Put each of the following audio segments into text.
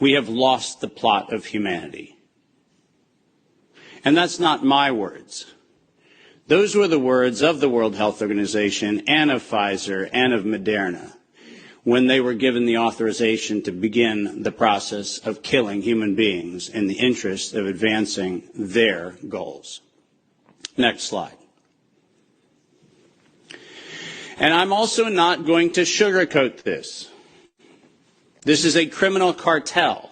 we have lost the plot of humanity. And that's not my words. Those were the words of the World Health Organization and of Pfizer and of Moderna when they were given the authorization to begin the process of killing human beings in the interest of advancing their goals. Next slide. And I'm also not going to sugarcoat this. This is a criminal cartel.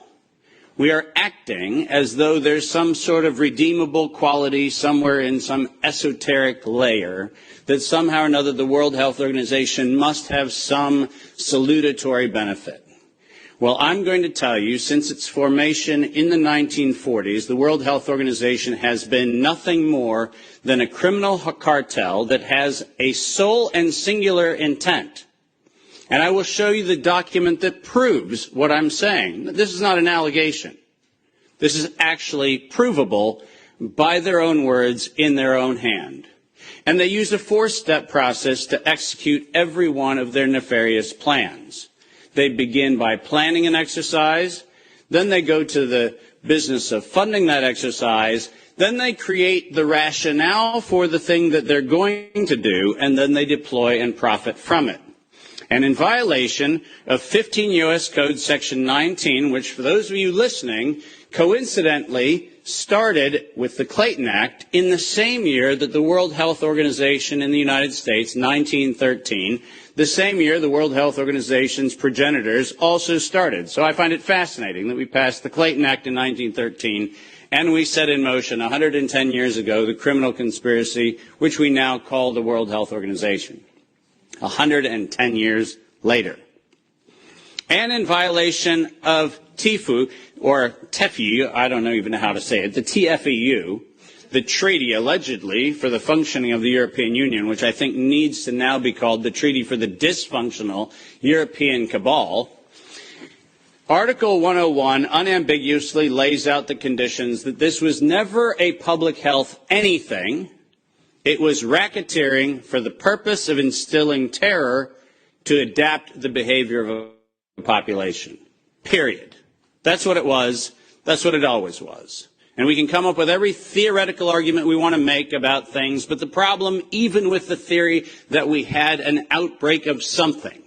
We are acting as though there's some sort of redeemable quality somewhere in some esoteric layer that somehow or another the World Health Organization must have some salutatory benefit. Well, I'm going to tell you, since its formation in the 1940s, the World Health Organization has been nothing more than a criminal cartel that has a sole and singular intent. And I will show you the document that proves what I'm saying. This is not an allegation. This is actually provable by their own words in their own hand. And they use a four-step process to execute every one of their nefarious plans. They begin by planning an exercise, then they go to the business of funding that exercise, then they create the rationale for the thing that they're going to do, and then they deploy and profit from it. And in violation of 15 U.S. Code Section 19, which for those of you listening, coincidentally started with the Clayton Act in the same year that the World Health Organization in the United States, 1913, the same year the World Health Organization's progenitors also started. So I find it fascinating that we passed the Clayton Act in 1913 and we set in motion 110 years ago the criminal conspiracy which we now call the World Health Organization. 110 years later. And in violation of TIFU, or TEFU, I don't even know how to say it, the TFEU, the treaty allegedly for the functioning of the European Union, which I think needs to now be called the Treaty for the Dysfunctional European Cabal, Article 101 unambiguously lays out the conditions that this was never a public health anything. It was racketeering for the purpose of instilling terror to adapt the behavior of a population. Period. That's what it was. That's what it always was. And we can come up with every theoretical argument we want to make about things, but the problem, even with the theory that we had an outbreak of something,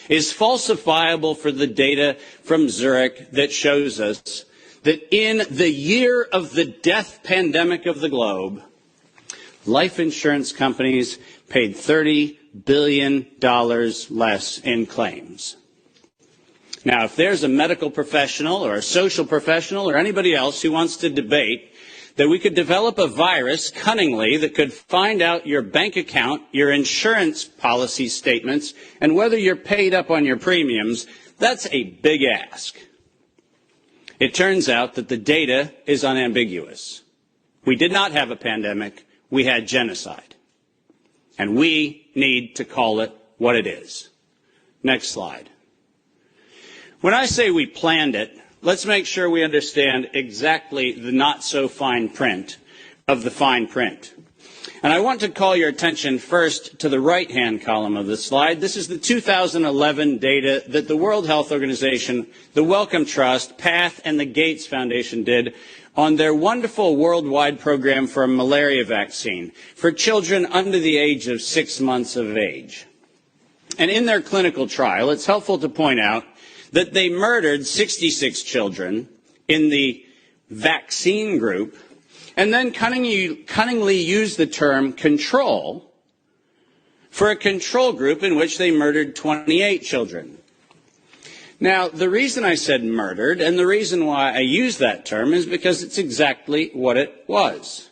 is falsifiable for the data from Zurich that shows us that in the year of the death pandemic of the globe, life insurance companies paid $30 billion less in claims. Now, if there's a medical professional or a social professional or anybody else who wants to debate that we could develop a virus cunningly that could find out your bank account, your insurance policy statements, and whether you're paid up on your premiums, that's a big ask. It turns out that the data is unambiguous. We did not have a pandemic. We had genocide. And we need to call it what it is. Next slide. When I say we planned it, let's make sure we understand exactly the not-so-fine print of the fine print. And I want to call your attention first to the right-hand column of the slide. This is the 2011 data that the World Health Organization, the Wellcome Trust, PATH, and the Gates Foundation did on their wonderful worldwide program for a malaria vaccine for children under the age of 6 months of age. And in their clinical trial, it's helpful to point out that they murdered 66 children in the vaccine group and then cunningly used the term control for a control group in which they murdered 28 children. Now, the reason I said murdered and the reason why I use that term is because it's exactly what it was.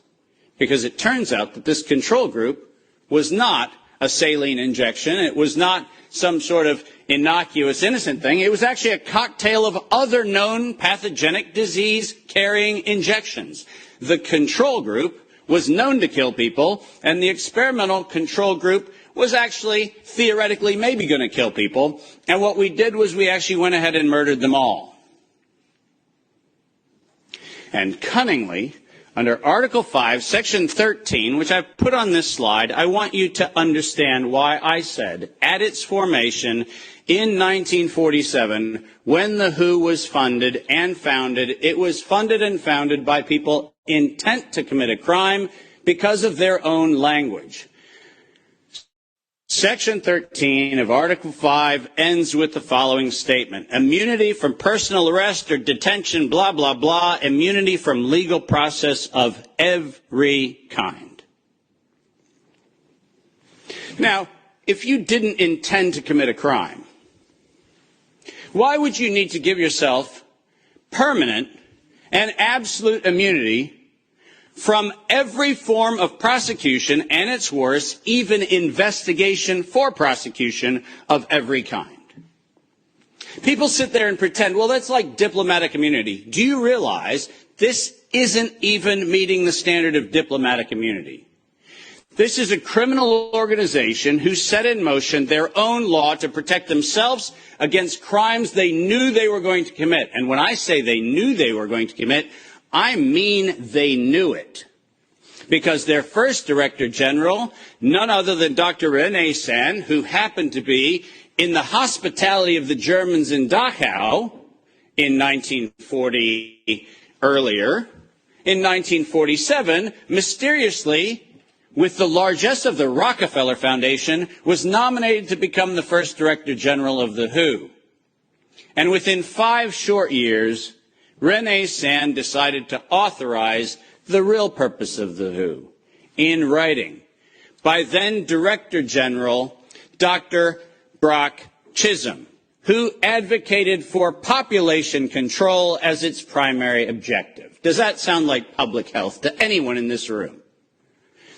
Because it turns out that this control group was not a saline injection. It was not some sort of innocuous, innocent thing. It was actually a cocktail of other known pathogenic disease-carrying injections. The control group was known to kill people, and the experimental control group was actually theoretically maybe going to kill people. And what we did was we actually went ahead and murdered them all. And cunningly, Under Article 5, Section 13, which I've put on this slide, I want you to understand why I said, at its formation in 1947, when the WHO was funded and founded, it was funded and founded by people intent to commit a crime because of their own language. Section 13 of Article 5 ends with the following statement. Immunity from personal arrest or detention, blah, blah, blah, immunity from legal process of every kind. Now, if you didn't intend to commit a crime, why would you need to give yourself permanent and absolute immunity from every form of prosecution, and it's worse, even investigation for prosecution of every kind? People sit there and pretend, well, that's like diplomatic immunity. Do you realize this isn't even meeting the standard of diplomatic immunity? This is a criminal organization who set in motion their own law to protect themselves against crimes they knew they were going to commit. And when I say they knew they were going to commit, I mean they knew it. Because their first Director General, none other than Dr. René Sand, who happened to be in the hospitality of the Germans in Dachau in 1940 earlier, in 1947, mysteriously, with the largesse of the Rockefeller Foundation, was nominated to become the first Director General of the WHO. And within 5 short years, René Sand decided to authorize the real purpose of the WHO in writing by then Director General Dr. Brock Chisholm, who advocated for population control as its primary objective. Does that sound like public health to anyone in this room?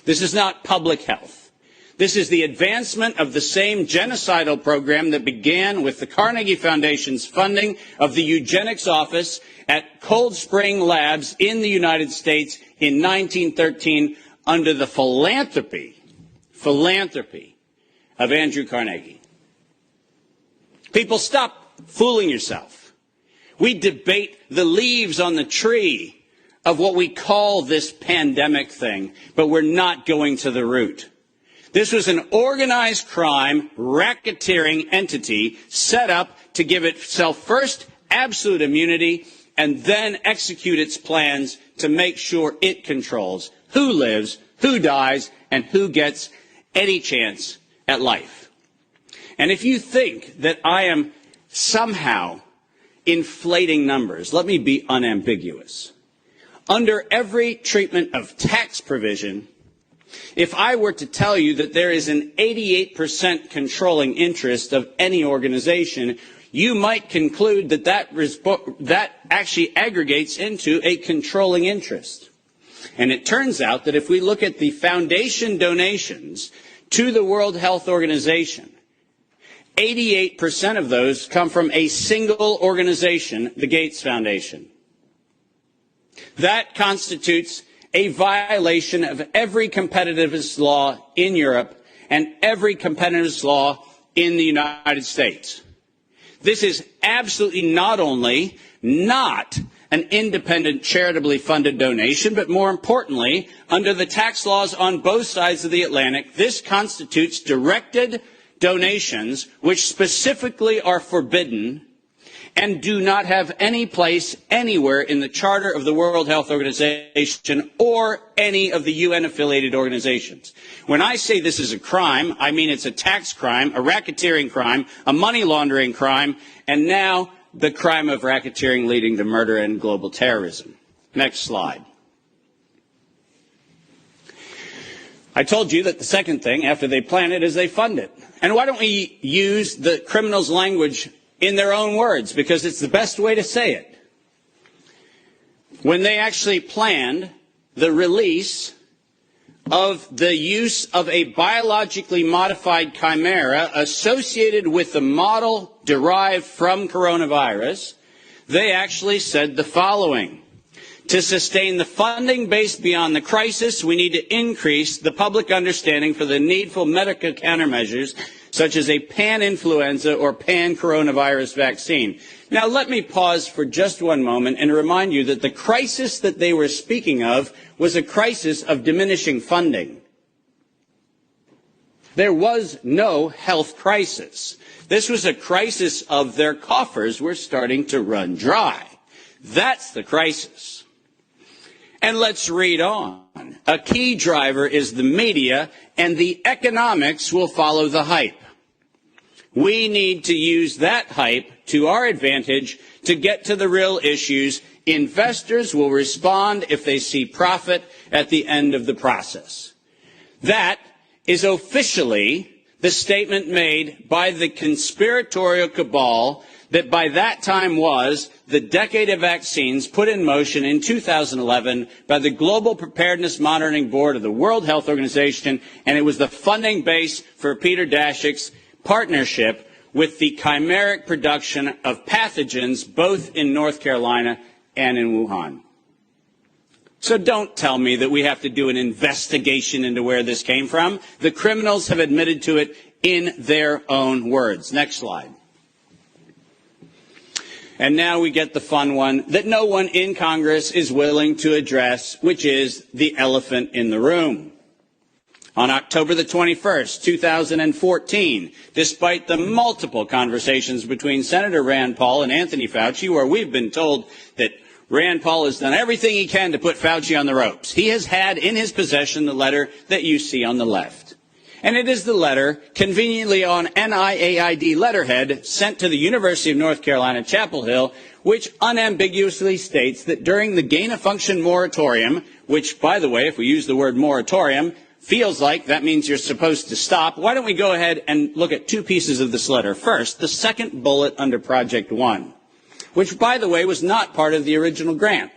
This is not public health. This is the advancement of the same genocidal program that began with the Carnegie Foundation's funding of the eugenics office at Cold Spring Labs in the United States in 1913 under the philanthropy of Andrew Carnegie. People, stop fooling yourself. We debate the leaves on the tree of what we call this pandemic thing, but we're not going to the root. This was an organized crime, racketeering entity set up to give itself first absolute immunity and then execute its plans to make sure it controls who lives, who dies, and who gets any chance at life. And if you think that I am somehow inflating numbers, let me be unambiguous. Under every treatment of tax provision, if I were to tell you that there is an 88% controlling interest of any organization, you might conclude that that actually aggregates into a controlling interest. And it turns out that if we look at the foundation donations to the World Health Organization, 88% of those come from a single organization, the Gates Foundation. That constitutes a violation of every competitiveness law in Europe and every competitiveness law in the United States. This is absolutely not only not an independent, charitably funded donation, but more importantly, under the tax laws on both sides of the Atlantic, this constitutes directed donations which specifically are forbidden and do not have any place anywhere in the Charter of the World Health Organization or any of the UN-affiliated organizations. When I say this is a crime, I mean it's a tax crime, a racketeering crime, a money laundering crime, and now the crime of racketeering leading to murder and global terrorism. Next slide. I told you that the second thing, after they plan it, is they fund it. And why don't we use the criminals' language in their own words, because it's the best way to say it. When they actually planned the release of the use of a biologically modified chimera associated with the model derived from coronavirus, they actually said the following: to sustain the funding base beyond the crisis, we need to increase the public understanding for the needful medical countermeasures such as a pan-influenza or pan-coronavirus vaccine. Now, let me pause for just one moment and remind you that the crisis that they were speaking of was a crisis of diminishing funding. There was no health crisis. This was a crisis of their coffers were starting to run dry. That's the crisis. And let's read on. A key driver is the media, and the economics will follow the hype. We need to use that hype to our advantage to get to the real issues. Investors will respond if they see profit at the end of the process. That is officially the statement made by the conspiratorial cabal that by that time was the decade of vaccines put in motion in 2011 by the Global Preparedness Monitoring Board of the World Health Organization, and it was the funding base for Peter Daszak's partnership with the chimeric production of pathogens both in North Carolina and in Wuhan. So don't tell me that we have to do an investigation into where this came from. The criminals have admitted to it in their own words. Next slide. And now we get the fun one that no one in Congress is willing to address, which is the elephant in the room. On October the 21st, 2014, despite the multiple conversations between Senator Rand Paul and Anthony Fauci, where we've been told that Rand Paul has done everything he can to put Fauci on the ropes, he has had in his possession the letter that you see on the left. And it is the letter, conveniently on NIAID letterhead, sent to the University of North Carolina, Chapel Hill, which unambiguously states that during the gain-of-function moratorium, which, by the way, if we use the word moratorium, feels like that means you're supposed to stop. Why don't we go ahead and look at two pieces of this letter. First, the second bullet under Project One, which, by the way, was not part of the original grant.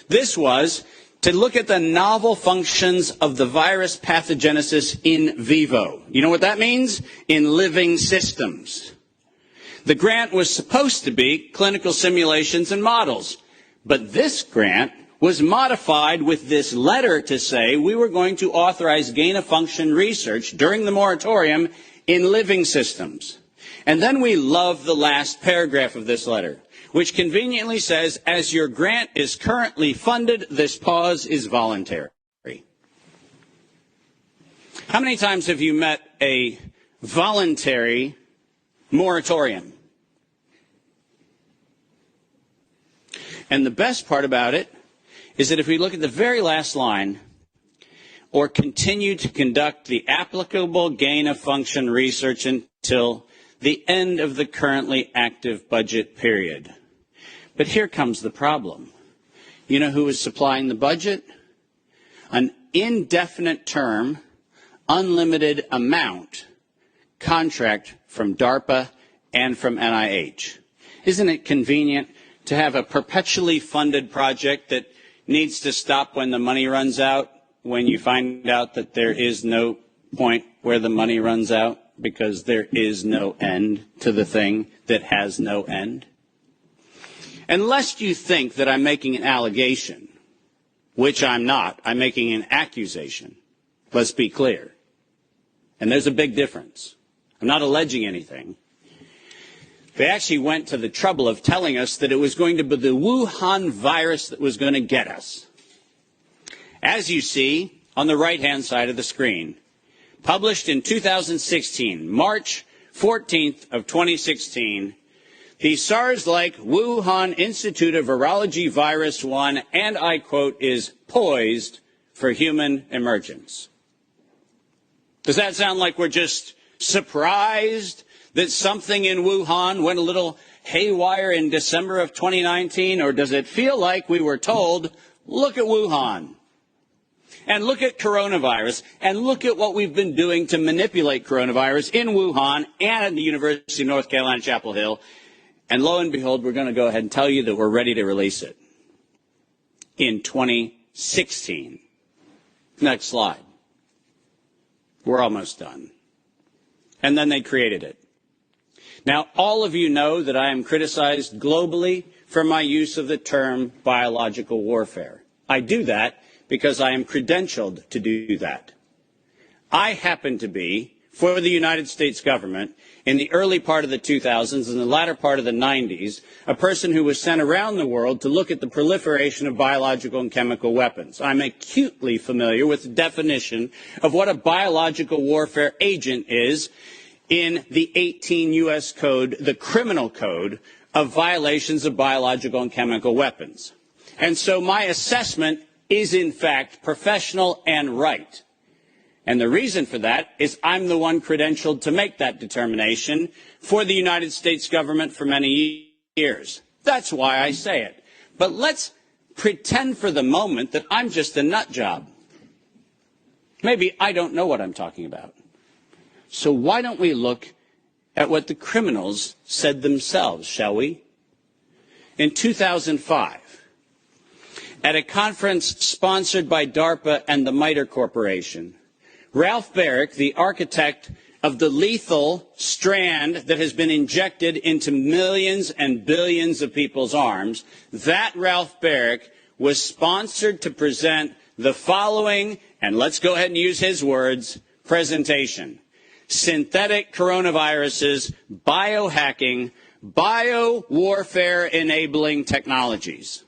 This was to look at the novel functions of the virus pathogenesis in vivo. You know what that means? In living systems. The grant was supposed to be clinical simulations and models, but this grant was modified with this letter to say we were going to authorize gain-of-function research during the moratorium in living systems. And then we love the last paragraph of this letter, which conveniently says, as your grant is currently funded, this pause is voluntary. How many times have you met a voluntary moratorium? And the best part about it is that if we look at the very last line, or continue to conduct the applicable gain-of-function research until the end of the currently active budget period. But here comes the problem. You know who is supplying the budget? An indefinite term, unlimited amount contract from DARPA and from NIH. Isn't it convenient to have a perpetually funded project that needs to stop when the money runs out, when you find out that there is no point where the money runs out because there is no end to the thing that has no end? And lest you think that I'm making an allegation, which I'm not, I'm making an accusation. Let's be clear. And there's a big difference. I'm not alleging anything. They actually went to the trouble of telling us that it was going to be the Wuhan virus that was going to get us. As you see on the right-hand side of the screen, published in 2016, March 14th of 2016, the SARS-like Wuhan Institute of Virology Virus 1, and I quote, is poised for human emergence. Does that sound like we're just surprised that something in Wuhan went a little haywire in December of 2019? Or does it feel like we were told, look at Wuhan, and look at coronavirus, and look at what we've been doing to manipulate coronavirus in Wuhan and at the University of North Carolina, Chapel Hill, and lo and behold, we're going to go ahead and tell you that we're ready to release it in 2016. Next slide. We're almost done. And then they created it. Now, all of you know that I am criticized globally for my use of the term biological warfare. I do that because I am credentialed to do that. I happen to be, for the United States government in the early part of the 2000s and the latter part of the 90s, a person who was sent around the world to look at the proliferation of biological and chemical weapons. I'm acutely familiar with the definition of what a biological warfare agent is in the 18 U.S. Code, the criminal code of violations of biological and chemical weapons. And so my assessment is, in fact, professional and right. And the reason for that is I'm the one credentialed to make that determination for the United States government for many years. That's why I say it. But let's pretend for the moment that I'm just a nut job. Maybe I don't know what I'm talking about. So why don't we look at what the criminals said themselves, shall we? In 2005, at a conference sponsored by DARPA and the MITRE Corporation, Ralph Baric, the architect of the lethal strand that has been injected into millions and billions of people's arms, that Ralph Baric was sponsored to present the following, and let's go ahead and use his words, presentation: synthetic coronaviruses, biohacking, bio-warfare enabling technologies.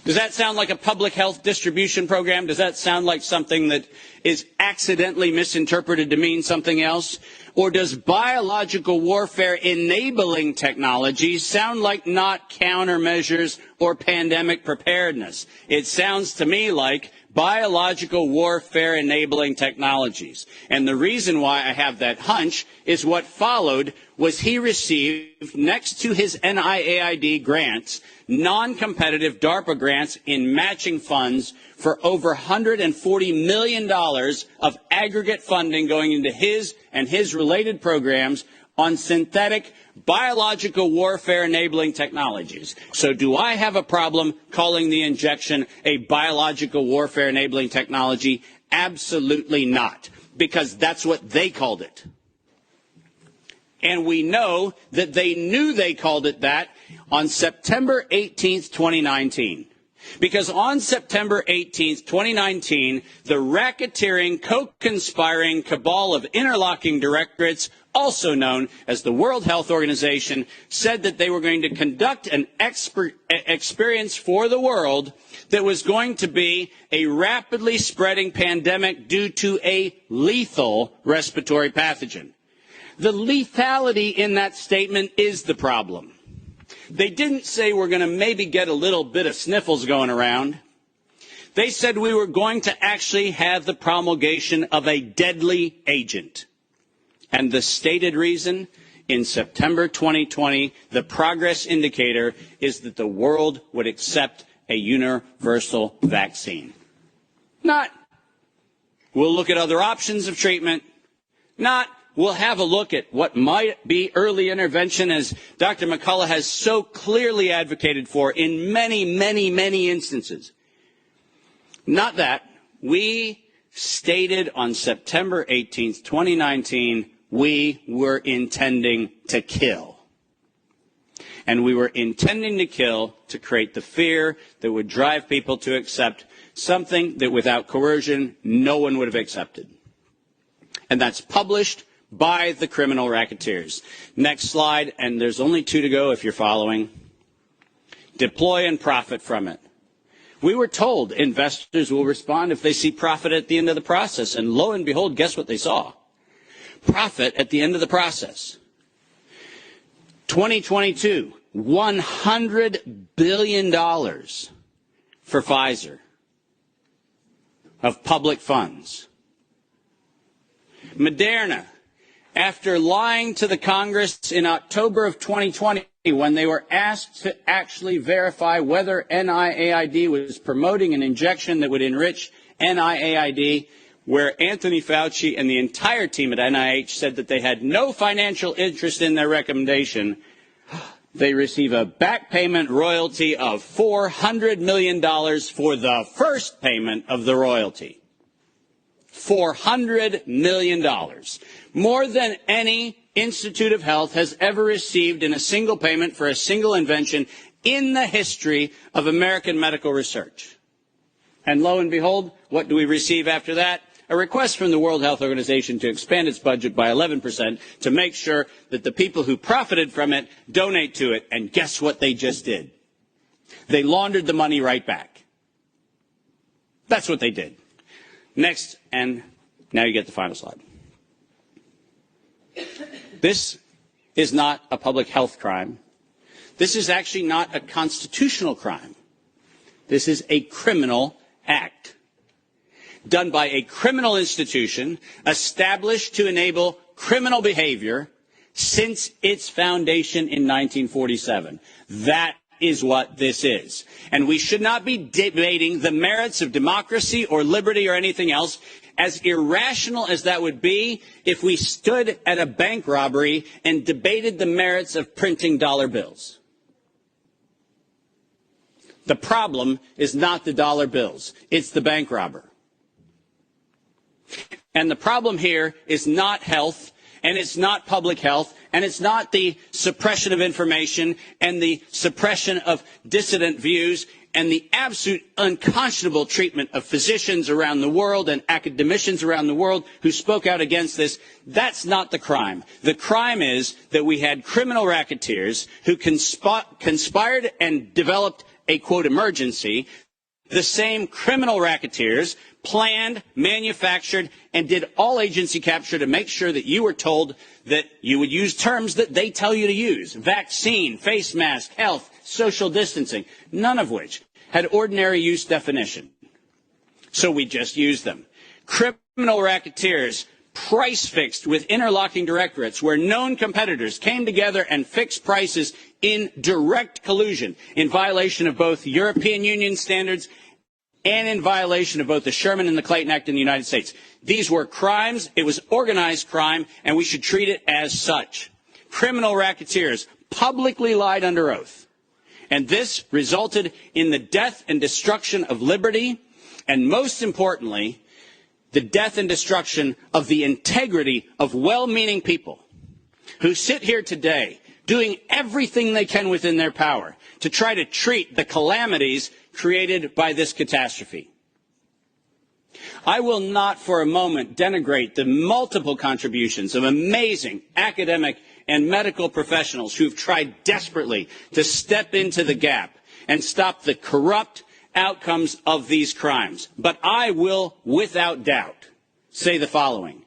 Does that sound like a public health distribution program? Does that sound like something that is accidentally misinterpreted to mean something else? Or does biological warfare enabling technologies sound like not countermeasures or pandemic preparedness? It sounds to me like biological warfare enabling technologies. And the reason why I have that hunch is what followed was he received, next to his NIAID grants, non-competitive DARPA grants in matching funds for over $140 million of aggregate funding going into his and his related programs on synthetic biological warfare enabling technologies. So do I have a problem calling the injection a biological warfare enabling technology? Absolutely not, because that's what they called it. And we know that they knew they called it that on September 18th, 2019. Because on September 18th, 2019, the racketeering, co-conspiring cabal of interlocking directorates, also known as the World Health Organization, said that they were going to conduct an experience for the world that was going to be a rapidly spreading pandemic due to a lethal respiratory pathogen. The lethality in that statement is the problem. They didn't say we're going to maybe get a little bit of sniffles going around. They said we were going to actually have the promulgation of a deadly agent. And the stated reason, in September 2020, the progress indicator is that the world would accept a universal vaccine. Not, we'll look at other options of treatment. Not, we'll have a look at what might be early intervention, as Dr. McCullough has so clearly advocated for in many, many, many instances. Not that. We stated on September 18th, 2019, we were intending to kill. And we were intending to kill to create the fear that would drive people to accept something that without coercion, no one would have accepted. And that's published by the criminal racketeers. Next slide, and there's only 2 to go if you're following. Deploy and profit from it. We were told investors will respond if they see profit at the end of the process, and lo and behold, guess what they saw? Profit at the end of the process. 2022, $100 billion for Pfizer of public funds. Moderna, after lying to the Congress in October of 2020 when they were asked to actually verify whether NIAID was promoting an injection that would enrich NIAID, where Anthony Fauci and the entire team at NIH said that they had no financial interest in their recommendation, they receive a back payment royalty of $400 million for the first payment of the royalty. $400 million. More than any Institute of Health has ever received in a single payment for a single invention in the history of American medical research. And lo and behold, what do we receive after that? a request from the World Health Organization to expand its budget by 11% to make sure that the people who profited from it donate to it. And guess what they just did? They laundered the money right back. That's what they did. Next, and now you get the final slide. This is not a public health crime. This is actually not a constitutional crime. This is a criminal act done by a criminal institution established to enable criminal behavior since its foundation in 1947. That is what this is. And we should not be debating the merits of democracy or liberty or anything else, as irrational as that would be if we stood at a bank robbery and debated the merits of printing dollar bills. The problem is not the dollar bills. It's the bank robber. And the problem here is not health, and it's not public health, and it's not the suppression of information and the suppression of dissident views and the absolute unconscionable treatment of physicians around the world and academicians around the world who spoke out against this. That's not the crime. The crime is that we had criminal racketeers who conspired and developed a, quote, emergency. The same criminal racketeers planned, manufactured, and did all agency capture to make sure that you were told that you would use terms that they tell you to use. Vaccine, face mask, health, social distancing, none of which had ordinary use definition. So we just used them. Criminal racketeers price fixed with interlocking directorates where known competitors came together and fixed prices in direct collusion, in violation of both European Union standards and in violation of both the Sherman and the Clayton Act in the United States. These were crimes. It was organized crime, and we should treat it as such. Criminal racketeers publicly lied under oath, and this resulted in the death and destruction of liberty, and most importantly, the death and destruction of the integrity of well-meaning people who sit here today doing everything they can within their power to try to treat the calamities created by this catastrophe. I will not for a moment denigrate the multiple contributions of amazing academic and medical professionals who've tried desperately to step into the gap and stop the corrupt outcomes of these crimes. But I will, without doubt, say the following.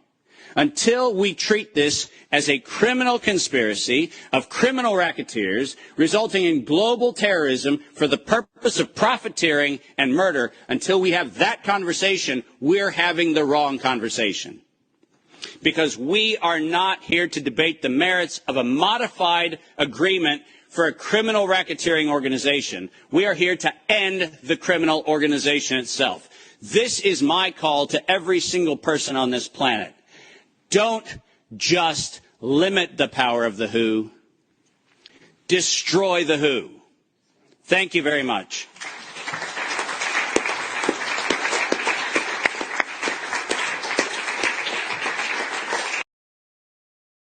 Until we treat this as a criminal conspiracy of criminal racketeers resulting in global terrorism for the purpose of profiteering and murder, until we have that conversation, we're having the wrong conversation. Because we are not here to debate the merits of a modified agreement for a criminal racketeering organization. We are here to end the criminal organization itself. This is my call to every single person on this planet. Don't just limit the power of the WHO. Destroy the WHO. Thank you very much.